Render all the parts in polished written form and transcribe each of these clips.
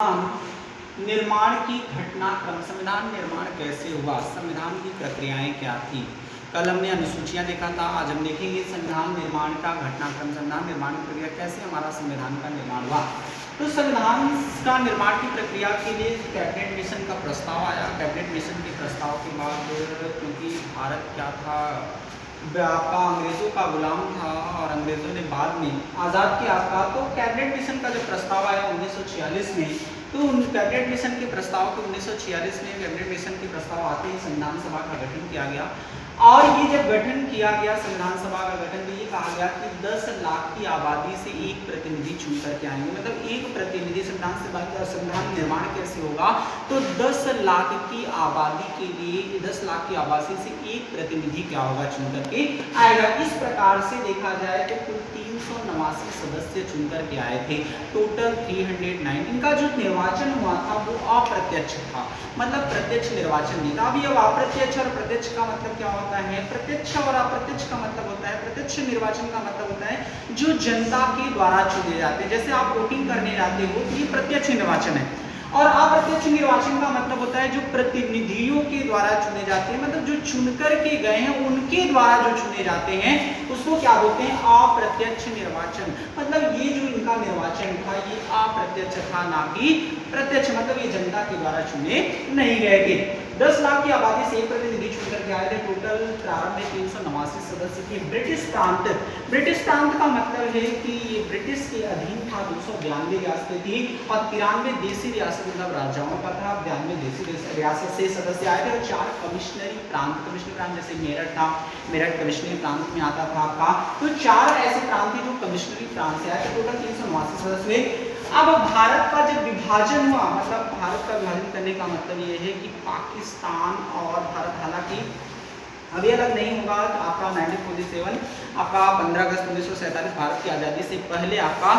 संविधान निर्माण की घटनाक्रम, संविधान निर्माण कैसे हुआ, संविधान की प्रक्रियाएं क्या थी। कल हमने अनुसूचियां देखा था, आज हम देखेंगे संविधान निर्माण का घटनाक्रम, संविधान निर्माण की प्रक्रिया कैसे हमारा संविधान का निर्माण हुआ। तो संविधान का निर्माण की प्रक्रिया के लिए कैबिनेट मिशन का प्रस्ताव आया। कैबिनेट मिशन के प्रस्ताव के बाद क्योंकि भारत क्या था, आपका अंग्रेजों का गुलाम था और अंग्रेजों ने बाद में आज़ाद किया आपका, तो कैबिनेट मिशन का जो प्रस्ताव आया 1946 में, तो उन कैबिनेट मिशन के प्रस्ताव के 1946 में कैबिनेट मिशन के प्रस्ताव आते ही संविधान सभा का गठन किया गया। और ये जब गठन किया गया संविधान सभा का गठन, तो ये कहा गया कि 10 लाख की आबादी से एक प्रतिनिधि चुन करके आएंगे, मतलब एक प्रतिनिधि संविधान सभा का संविधान निर्माण कैसे होगा, तो 10 लाख की आबादी के लिए 10 लाख की आबादी से एक प्रतिनिधि क्या होगा चुन करके आएगा। इस प्रकार से देखा जाए तो कुल 389 सदस्य चुन करके आए थे, टोटल 309। इनका जो निर्वाचन हुआ था वो अप्रत्यक्ष था, मतलब प्रत्यक्ष निर्वाचन नहीं था। अभी अब अप्रत्यक्ष और प्रत्यक्ष का मतलब क्या होता है, प्रत्यक्ष और अप्रत्यक्ष का मतलब होता है, प्रत्यक्ष निर्वाचन का मतलब होता है जो जनता के द्वारा चुने जाते हैं। जैसे आप वोटिंग करने जाते हो तो ये प्रत्यक्ष निर्वाचन है, और अप्रत्यक्ष निर्वाचन का मतलब होता है जो प्रतिनिधियों के द्वारा चुने जाते हैं, मतलब जो चुनकर के गए हैं उनके द्वारा जो चुने जाते हैं उसको क्या बोलते हैं, अप्रत्यक्ष निर्वाचन। मतलब ये जो इनका निर्वाचन था ये अप्रत्यक्ष था, ना कि प्रत्यक्ष, मतलब ये जनता के द्वारा चुने नहीं गए थे। 10 लाख की आबादी से एक प्रतिनिधि चुन करके आए थे। टोटल प्रारंभ में 389 सदस्य थे। ब्रिटिश प्रांत, ब्रिटिश प्रांत का मतलब है कि ये ब्रिटिश के अधीन था। 292 रियासतें थी और 93 देसी रियासत, मतलब राजाओं का था। 92 देसी रियासत से सदस्य आए थे और 4 कमिश्नरी प्रांत, कमिश्नरी प्रांत जैसे मेरठ था, मेरठ कमिश्नरी प्रांत में आता था आपका, तो 4 ऐसे प्रांत थे जो कमिश्नरी प्रांत से आए थे। टोटल 389 सदस्य हुए। अब भारत का जब विभाजन हुआ, मतलब भारत का विभाजन करने का मतलब ये है कि पाकिस्तान और भारत, हालांकि अभी अलग नहीं होगा, आपका 1947 आपका 15 अगस्त 1947 भारत की आज़ादी से पहले आपका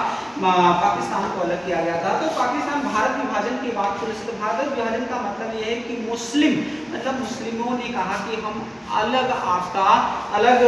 पाकिस्तान को अलग किया गया था। तो पाकिस्तान भारत विभाजन के बाद फिर भारत विभाजन का मतलब ये है कि मुस्लिम, मतलब मुस्लिमों ने कहा कि हम अलग आपका अलग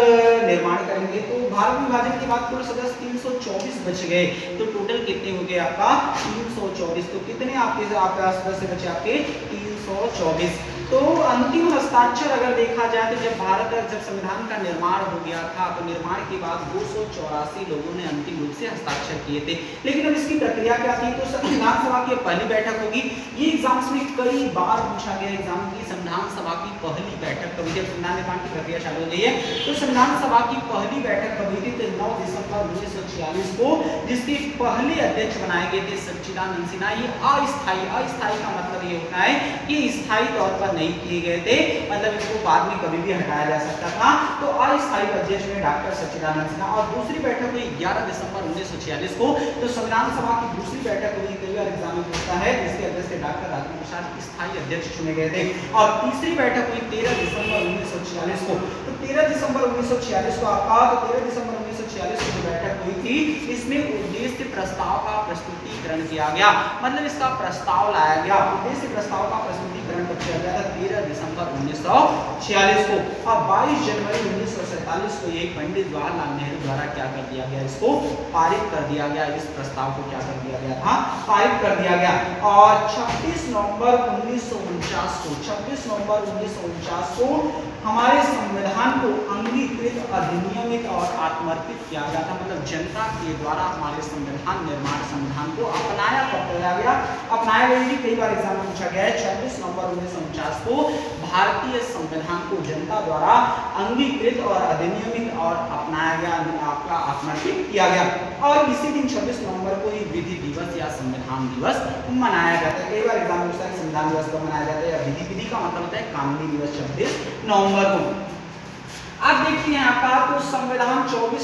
निर्माण करेंगे। तो भारत विभाजन के बाद कुल सदस्य 324 बच गए। तो टोटल कितने हो गए आपका 324। तो कितने आपके सदस्य बचे आपके 324। तो अंतिम हस्ताक्षर अगर देखा जाए तो जब संविधान का निर्माण हो गया था तो निर्माण के बाद 284 लोगों ने अंतिम रूप से हस्ताक्षर किए थे। लेकिन अब इसकी प्रक्रिया क्या थी, तो संविधान सभा की पहली बैठक होगी। ये एग्जाम्स में कई बार पूछा गया एग्जाम की, संविधान सभा की पहली बैठक कब हुई, जब संविधान निर्माण की प्रक्रिया चालू हो गई है तो संविधान सभा की पहली बैठक कब हुई थी, तो 9 दिसंबर 1946 को, जिसके पहले अध्यक्ष बनाए गए थे सच्चिदानंद सिन्हा। ये अस्थायी, अस्थायी का मतलब ये होता है कि स्थायी तौर पर नहीं किए गए थे, मतलब इसको बाद में कभी भी हटाया जा सकता था। तो अस्थायी अध्यक्ष में डॉक्टर सच्चिदानंद सिन्हा। और दूसरी बैठक हुई 11 दिसंबर 1946 को। तो संविधान सभा की दूसरी बैठक हुई, कई बार एग्जाम में पूछता है, जिसके अध्यक्ष डॉक्टर राजेंद्र प्रसाद स्थायी अध्यक्ष चुने गए थे। और तीसरी बैठक हुई 13 दिसंबर 1946 को। तो 13 दिसंबर 1946 को आपका, तो 13 दिसंबर 1946 को जो बैठक हुई थी इसमें उद्देश्य प्रस्ताव का प्रस्तुतिकरण किया गया, मतलब इसका प्रस्ताव लाया गया। उद्देश्य प्रस्ताव का प्रस्तुतिकरण कब किया गया था, 13 दिसंबर 1946 को। अब 22 जनवरी 1947 को एक पंडित जवाहरलाल नेहरू द्वारा क्या कर दिया गया, इसको पारित कर दिया गया। इस प्रस्ताव को क्या कर दिया गया था, पारित कर दिया गया। और 26 नवंबर 1949 को, 26 नवंबर 1949 को हमारे संविधान को अंगीकृत, अधिनियमित और आत्मर्पित किया गया था, मतलब जनता के द्वारा हमारे संविधान निर्माण, संविधान को अपनाया गया। अपनाया गया, कई बार एग्जाम में पूछा गया है। 26 नवंबर 1949 को भारतीय संविधान को जनता द्वारा अंगीकृत और अधिनियमित और अपनाया गया, आपका आत्मर्पित किया गया। और इसी दिन 26 नवंबर को ही विधि दिवस या संविधान दिवस मनाया जाता है। कई बार एग्जाम में पूछा है संविधान दिवस कब मनाया जाता है, या विधि का मतलब होता है कानूनी दिवस 26 नवंबर को। अब देखते हैं आपका, तो संविधान 24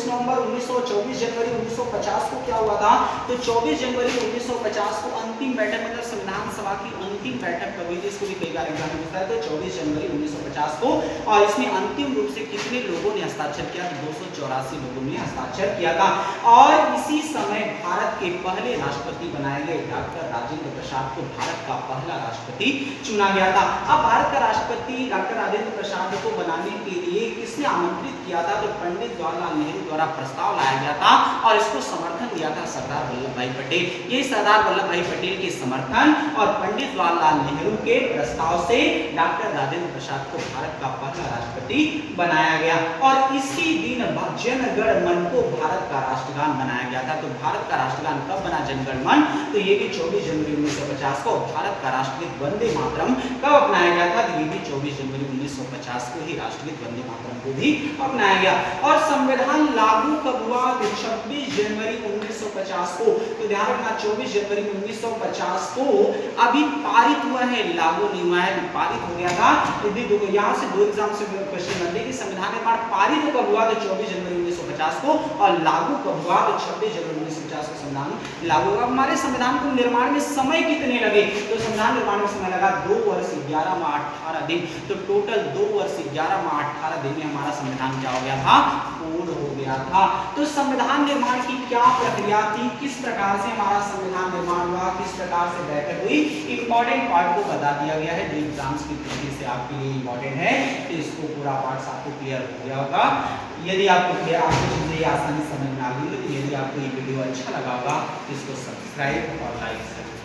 जनवरी 1950 को क्या हुआ था, तो 24 जनवरी 1950 को अंतिम बैठक, मतलब संविधान सभा की अंतिम बैठक कब हुई थी, इसको भी कई बार एग्जाम में पूछता है। तो 24 जनवरी 1950 को, और इसमें अंतिम रूप से कितने लोगों ने हस्ताक्षर किया, 284 लोगों ने हस्ताक्षर किया था। और इसी समय भारत के पहले राष्ट्रपति बनाए गए डॉक्टर राजेंद्र प्रसाद को भारत का पहला राष्ट्रपति चुना गया था। अब भारत का राष्ट्रपति डॉक्टर राजेंद्र प्रसाद को बनाने के लिए किसने आमंत्रित किया था तो पंडित जवाहरलाल नेहरू द्वारा प्रस्ताव लाया गया था और इसको समर्थन दिया था सरदार वल्लभ भाई पटेल। ये सरदार वल्लभ भाई पटेल के समर्थन और पंडित जवाहरलाल नेहरू के प्रस्ताव से डॉक्टर राजेंद्र प्रसाद को भारत का पहला राष्ट्रपति बनाया गया और इसी दिन जन गण मन को भारत का राष्ट्रगान बनाया गया था। तो भारत का राष्ट्रगान कब बना जन गण मन? तो ये भी 24 जनवरी 1950 को भारत का राष्ट्रगीत वंदे मातरम कब अपनाया गया था? तो ये भी 24 जनवरी 1950 को ही राष्ट्रगीत वंदे मातरम को भी अपनाया गया। और संविधान लागू कब हुआ? तो 26 जनवरी 1950 को। तो ध्यान रखना 24 जनवरी 1950 को अभी पारित हुआ है, लागू नहीं हुआ है, पारित हो गया था। यहाँ से दो एग्जाम से क्वेश्चन बनते कि संविधान निर्माण पारित कब हुआ? तो 24 जनवरी 1950 को और लागू कब हुआ? तो 26 जनवरी 1950 को संविधान लागू हुआ। हमारे संविधान को निर्माण में समय कितने लगे? तो संविधान निर्माण में समय लगा 2 वर्ष 11 माह 18 दिन। तो टोटल 2 वर्ष 11 माह 18 दिन में हमारा संविधान क्या हो गया था? पूर्ण हो गया था। तो संविधान निर्माण की क्या प्रक्रिया थी, किस प्रकार से हमारा संविधान निर्माण हुआ, किस प्रकार से बैठक हुई, इंपॉर्टेंट पार्ट को बता दिया गया है जो एग्जाम्स की दृष्टि से आपके लिए इंपॉर्टेंट है। तो इसको पूरा पार्ट आपको क्लियर हो गया होगा। यदि आपको चीजें आसानी समझ में आ गई, तो यदि आपको ये वीडियो अच्छा लगा होगा तो इसको सब्सक्राइब और लाइक करें।